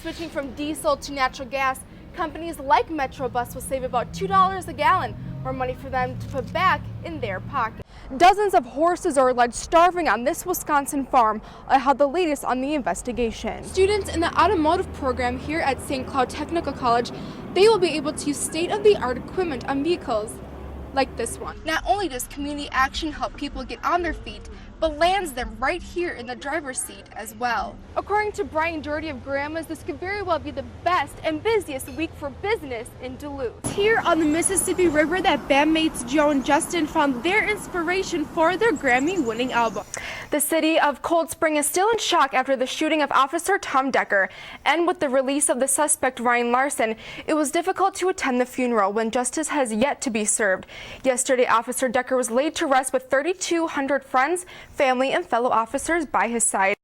switching from diesel to natural gas, companies like Metrobus will save about $2 a gallon, more money for them to put back in their pocket. Dozens of horses are alleged starving on this Wisconsin farm. I had the latest on the investigation. Students in the automotive program here at St. Cloud Technical College, they will be able to use state-of-the-art equipment on vehicles like this one. Not only does community action help people get on their feet, but lands them right here in the driver's seat as well. According to Brian Doherty of Grandma's, this could very well be the best and busiest week for business in Duluth. Here on the Mississippi River that bandmates Joe and Justin found their inspiration for their Grammy-winning album. The city of Cold Spring is still in shock after the shooting of Officer Tom Decker, and with the release of the suspect Ryan Larson, it was difficult to attend the funeral when justice has yet to be served. Yesterday, Officer Decker was laid to rest with 3,200 friends, family, and fellow officers by his side.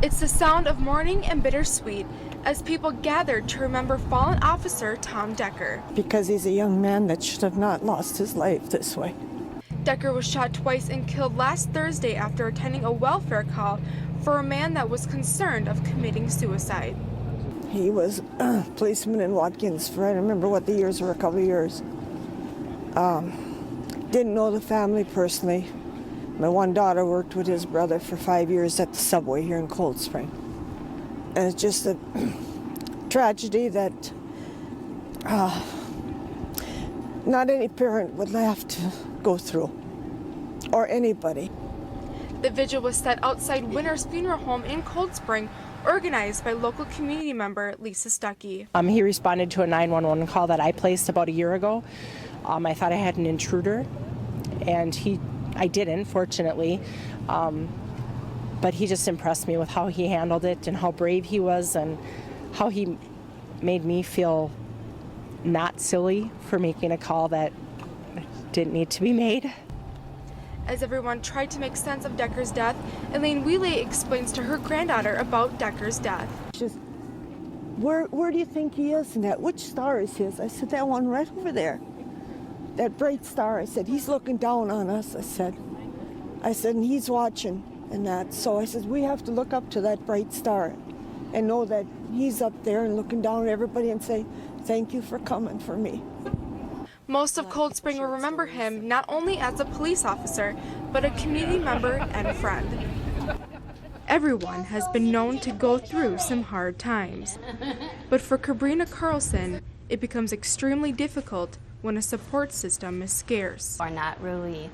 It's the sound of mourning and bittersweet as people gathered to remember fallen officer Tom Decker. Because he's a young man that should have not lost his life this way. Decker was shot twice and killed last Thursday after attending a welfare call for a man that was concerned of committing suicide. He was a policeman in Watkins for, I don't remember what the years were, a couple of years. Didn't know the family personally. My one daughter worked with his brother for 5 years at the subway here in Cold Spring. And it's just a tragedy that not any parent would have to go through, or anybody. The vigil was set outside Winter's Funeral Home in Cold Spring, organized by local community member Lisa Stuckey. He responded to a 911 call that I placed about a year ago. I thought I had an intruder, and I didn't, fortunately. But he just impressed me with how he handled it and how brave he was and how he made me feel not silly for making a call that didn't need to be made. As everyone tried to make sense of Decker's death, Elaine Wheeley explains to her granddaughter about Decker's death. Just, where do you think he is? And which star is his? I said, that one right over there. That bright star. I said, he's looking down on us. I said, and he's watching and that. So I said, we have to look up to that bright star and know that he's up there and looking down at everybody and say, thank you for coming for me. Most of Cold Spring will remember him not only as a police officer, but a community member and friend. Everyone has been known to go through some hard times. But for Cabrina Carlson, it becomes extremely difficult when a support system is scarce. Or not really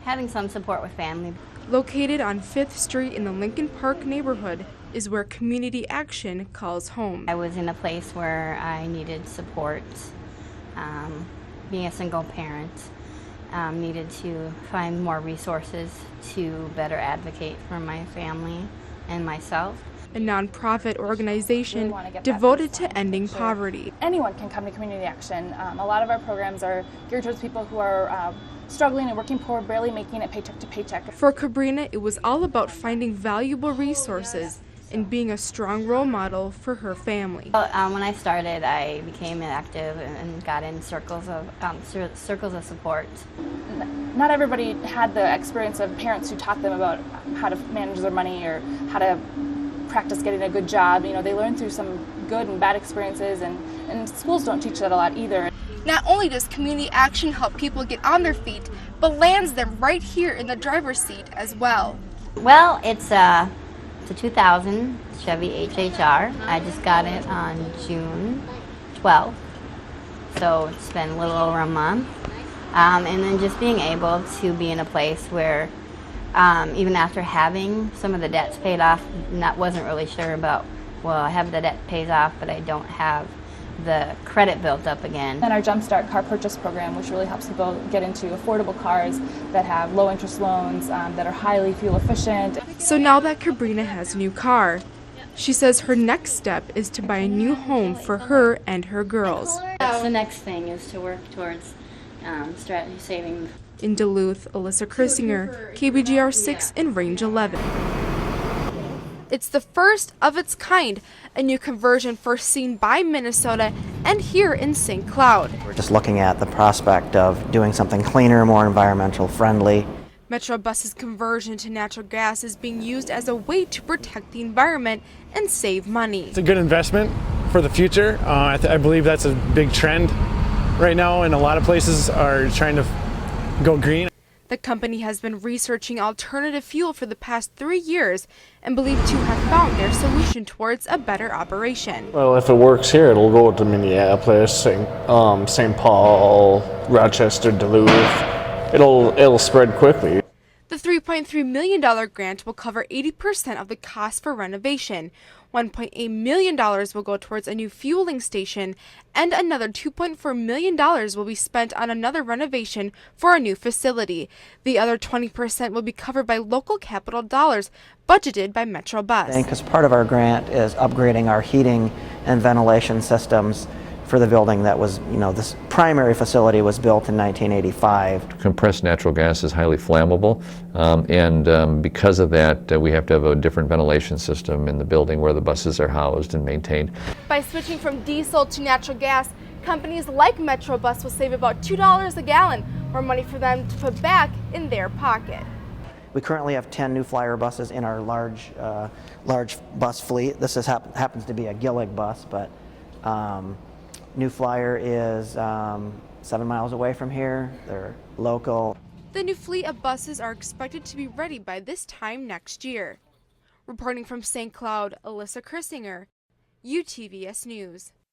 having some support with family. Located on 5th Street in the Lincoln Park neighborhood is where community action calls home. I was in a place where I needed support. Being a single parent, needed to find more resources to better advocate for my family and myself. A nonprofit organization devoted to ending poverty. Anyone can come to community action. A lot of our programs are geared towards people who are struggling and working poor, barely making it paycheck to paycheck. For Cabrina, it was all about finding valuable resources and being a strong role model for her family. When I started, I became active and got in circles of support. Not everybody had the experience of parents who taught them about how to manage their money or how to practice getting a good job. You know, they learn through some good and bad experiences, and schools don't teach that a lot either. Not only does community action help people get on their feet, but lands them right here in the driver's seat as well. Well, it's a 2000 Chevy HHR. I just got it on June 12th, so it's been a little over a month. And then just being able to be in a place where even after having some of the debts paid off, wasn't really sure about, well, I have the debt pays off, but I don't have the credit built up again. And our Jumpstart car purchase program, which really helps people get into affordable cars that have low interest loans, that are highly fuel efficient. So now that Cabrina has a new car, she says her next step is to buy a new home for her and her girls. That's the next thing, is to work towards saving. In Duluth, Alyssa Chrisinger, KBGR 6 in Range 11. It's the first of its kind, a new conversion first seen by Minnesota and here in St. Cloud. We're just looking at the prospect of doing something cleaner, more environmental friendly. Metrobus's conversion to natural gas is being used as a way to protect the environment and save money. It's a good investment for the future. I believe that's a big trend right now, and a lot of places are trying to go green. The company has been researching alternative fuel for the past 3 years and believed to have found their solution towards a better operation. Well, if it works here, it'll go to Minneapolis, St. Paul, Rochester, Duluth. It'll spread quickly. The $3.3 million grant will cover 80% of the cost for renovation. $1.8 million will go towards a new fueling station, and another $2.4 million will be spent on another renovation for a new facility. The other 20% will be covered by local capital dollars budgeted by Metrobus. Because part of our grant is upgrading our heating and ventilation systems for the building that was, this primary facility was built in 1985. Compressed natural gas is highly flammable, and because of that, we have to have a different ventilation system in the building where the buses are housed and maintained. By switching from diesel to natural gas, companies like Metrobus will save about $2 a gallon, more money for them to put back in their pocket. We currently have 10 New Flyer buses in our large bus fleet. This happens to be a Gillig bus, but New Flyer is 7 miles away from here. They're local. The new fleet of buses are expected to be ready by this time next year. Reporting from St. Cloud, Alyssa Chrisinger, UTVS News.